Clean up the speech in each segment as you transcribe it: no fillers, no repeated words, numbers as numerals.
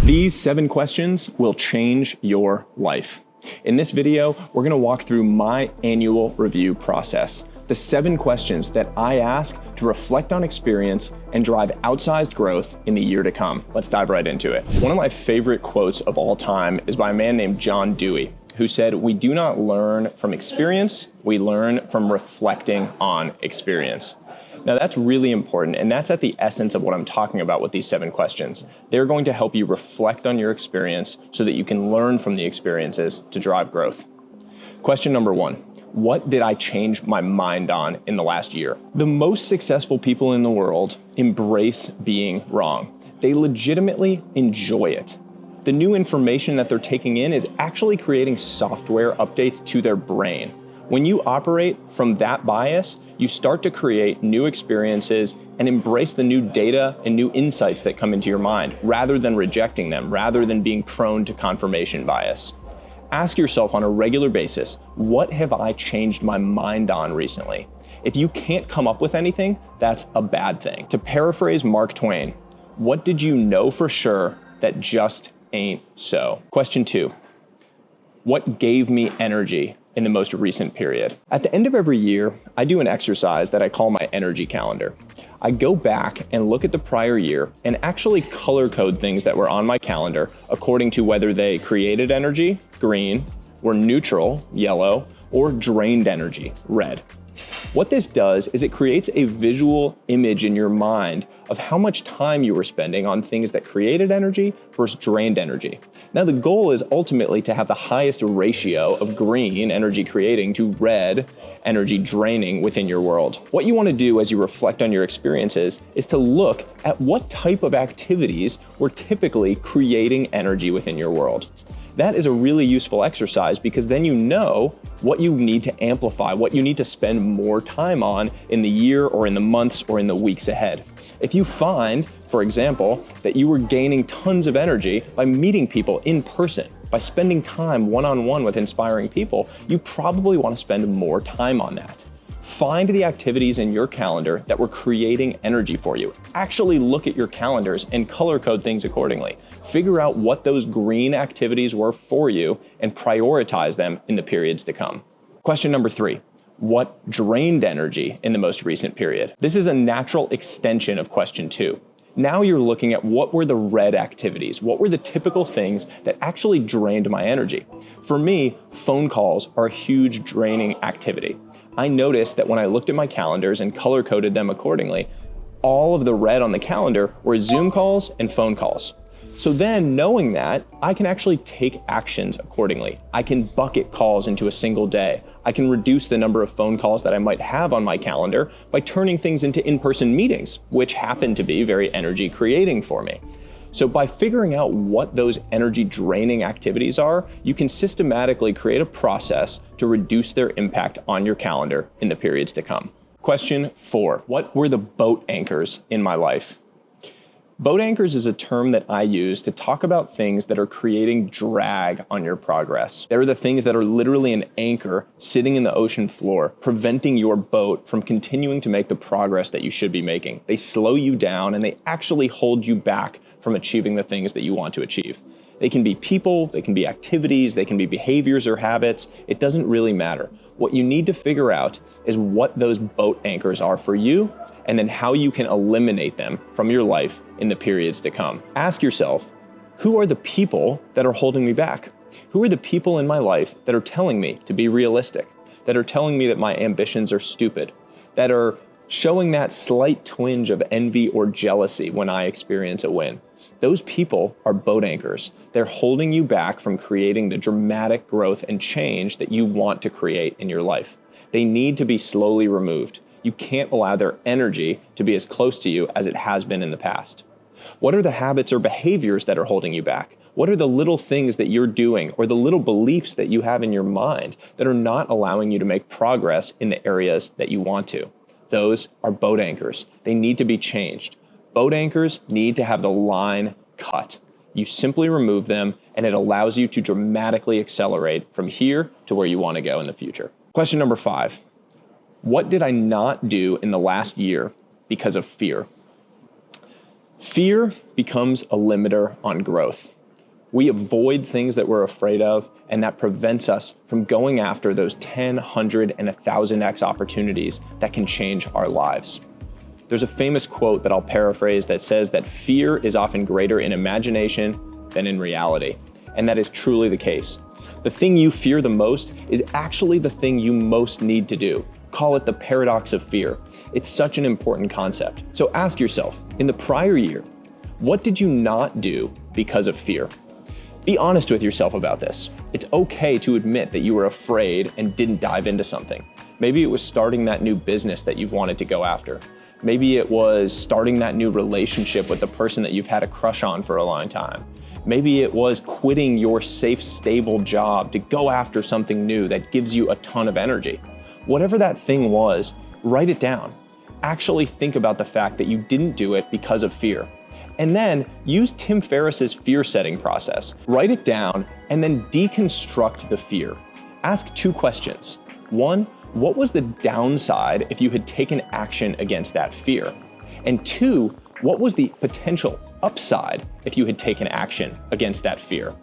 These 7 questions will change your life. In this video, we're going to walk through my annual review process. The 7 questions that I ask to reflect on experience and drive outsized growth in the year to come. Let's dive right into it. One of my favorite quotes of all time is by a man named John Dewey, who said, "We do not learn from experience, we learn from reflecting on experience." Now that's really important, and that's at the essence of what I'm talking about with these 7 questions. They're going to help you reflect on your experience so that you can learn from the experiences to drive growth. Question number 1. What did I change my mind on in the last year? The most successful people in the world embrace being wrong. They legitimately enjoy it. The new information that they're taking in is actually creating software updates to their brain. When you operate from that bias, you start to create new experiences and embrace the new data and new insights that come into your mind, rather than rejecting them, rather than being prone to confirmation bias. Ask yourself on a regular basis, what have I changed my mind on recently? If you can't come up with anything, that's a bad thing. To paraphrase Mark Twain, what did you know for sure that just ain't so? Question 2, what gave me energy in the most recent period? At the end of every year, I do an exercise that I call my energy calendar. I go back and look at the prior year and actually color code things that were on my calendar according to whether they created energy, green, were neutral, yellow, or drained energy, red. What this does is it creates a visual image in your mind of how much time you were spending on things that created energy versus drained energy. Now the goal is ultimately to have the highest ratio of green, energy creating, to red, energy draining within your world. What you want to do as you reflect on your experiences is to look at what type of activities were typically creating energy within your world. That is a really useful exercise because then you know what you need to amplify, what you need to spend more time on in the year or in the months or in the weeks ahead. If you find, for example, that you were gaining tons of energy by meeting people in person, by spending time one-on-one with inspiring people, you probably want to spend more time on that. Find the activities in your calendar that were creating energy for you. Actually look at your calendars and color code things accordingly. Figure out what those green activities were for you and prioritize them in the periods to come. Question number 3, what drained energy in the most recent period? This is a natural extension of question 2. Now you're looking at what were the red activities, what were the typical things that actually drained my energy. For me, phone calls are a huge draining activity. I noticed that when I looked at my calendars and color coded them accordingly, all of the red on the calendar were Zoom calls and phone calls. So then knowing that, I can actually take actions accordingly. I can bucket calls into a single day. I can reduce the number of phone calls that I might have on my calendar by turning things into in-person meetings, which happen to be very energy creating for me. So by figuring out what those energy draining activities are, you can systematically create a process to reduce their impact on your calendar in the periods to come. Question 4, what were the boat anchors in my life? Boat anchors is a term that I use to talk about things that are creating drag on your progress. They're the things that are literally an anchor sitting in the ocean floor, preventing your boat from continuing to make the progress that you should be making. They slow you down and they actually hold you back from achieving the things that you want to achieve. They can be people, they can be activities, they can be behaviors or habits. It doesn't really matter. What you need to figure out is what those boat anchors are for you, and then how you can eliminate them from your life in the periods to come. Ask yourself, who are the people that are holding me back? Who are the people in my life that are telling me to be realistic, that are telling me that my ambitions are stupid, that are showing that slight twinge of envy or jealousy when I experience a win? Those people are boat anchors. They're holding you back from creating the dramatic growth and change that you want to create in your life. They need to be slowly removed. You can't allow their energy to be as close to you as it has been in the past. What are the habits or behaviors that are holding you back? What are the little things that you're doing or the little beliefs that you have in your mind that are not allowing you to make progress in the areas that you want to? Those are boat anchors. They need to be changed. Boat anchors need to have the line cut. You simply remove them and it allows you to dramatically accelerate from here to where you want to go in the future. Question number 5. What did I not do in the last year because of fear? Fear becomes a limiter on growth. We avoid things that we're afraid of, and that prevents us from going after those 10, 100, and 1,000x opportunities that can change our lives. There's a famous quote that I'll paraphrase that says that fear is often greater in imagination than in reality. And that is truly the case. The thing you fear the most is actually the thing you most need to do. Call it the paradox of fear. It's such an important concept. So ask yourself, in the prior year, what did you not do because of fear? Be honest with yourself about this. It's okay to admit that you were afraid and didn't dive into something. Maybe it was starting that new business that you've wanted to go after. Maybe it was starting that new relationship with the person that you've had a crush on for a long time. Maybe it was quitting your safe, stable job to go after something new that gives you a ton of energy. Whatever that thing was, write it down. Actually think about the fact that you didn't do it because of fear. And then use Tim Ferriss's fear setting process. Write it down and then deconstruct the fear. Ask 2 questions. 1, what was the downside if you had taken action against that fear? And 2, what was the potential upside if you had taken action against that fear?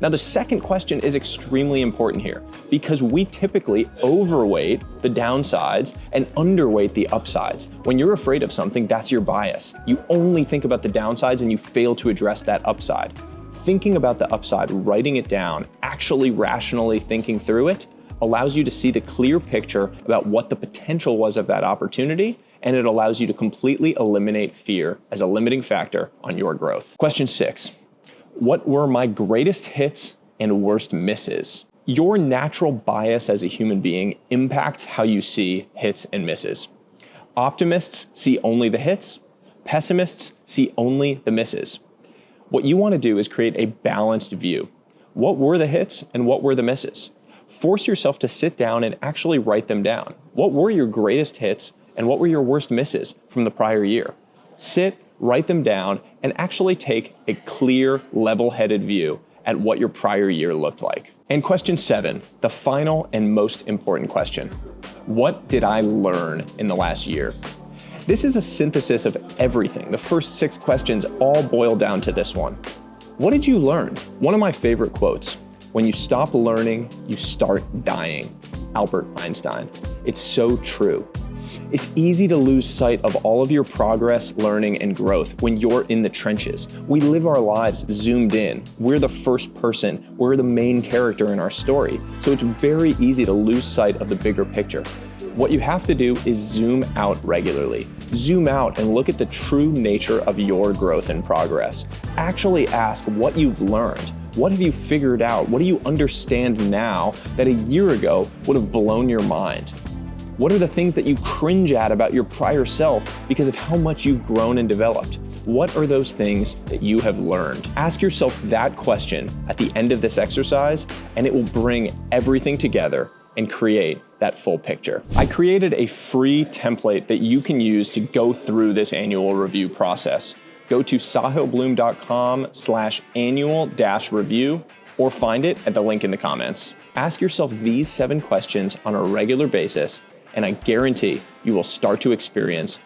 Now, the second question is extremely important here because we typically overweight the downsides and underweight the upsides. When you're afraid of something, that's your bias. You only think about the downsides and you fail to address that upside. Thinking about the upside, writing it down, actually rationally thinking through it allows you to see the clear picture about what the potential was of that opportunity, and it allows you to completely eliminate fear as a limiting factor on your growth. Question 6. What were my greatest hits and worst misses? Your natural bias as a human being impacts how you see hits and misses. Optimists see only the hits. Pessimists see only the misses. What you want to do is create a balanced view. What were the hits and what were the misses? Force yourself to sit down and actually write them down. What were your greatest hits and what were your worst misses from the prior year? Sit, write them down, and actually take a clear, level-headed view at what your prior year looked like. And question 7, the final and most important question. What did I learn in the last year? This is a synthesis of everything. The first 6 questions all boil down to this one. What did you learn? One of my favorite quotes, when you stop learning, you start dying. Albert Einstein. It's so true. It's easy to lose sight of all of your progress, learning, and growth when you're in the trenches. We live our lives zoomed in. We're the first person. We're the main character in our story. So it's very easy to lose sight of the bigger picture. What you have to do is zoom out regularly. Zoom out and look at the true nature of your growth and progress. Actually ask what you've learned. What have you figured out? What do you understand now that a year ago would have blown your mind? What are the things that you cringe at about your prior self because of how much you've grown and developed? What are those things that you have learned? Ask yourself that question at the end of this exercise, and it will bring everything together and create that full picture. I created a free template that you can use to go through this annual review process. Go to sahilbloom.com/annual-review or find it at the link in the comments. Ask yourself these 7 questions on a regular basis, and I guarantee you will start to experience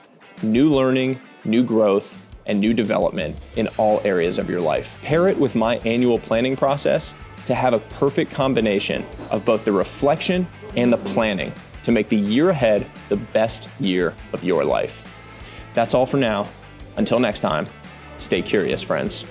new learning, new growth, and new development in all areas of your life. Pair it with my annual planning process to have a perfect combination of both the reflection and the planning to make the year ahead the best year of your life. That's all for now. Until next time, stay curious, friends.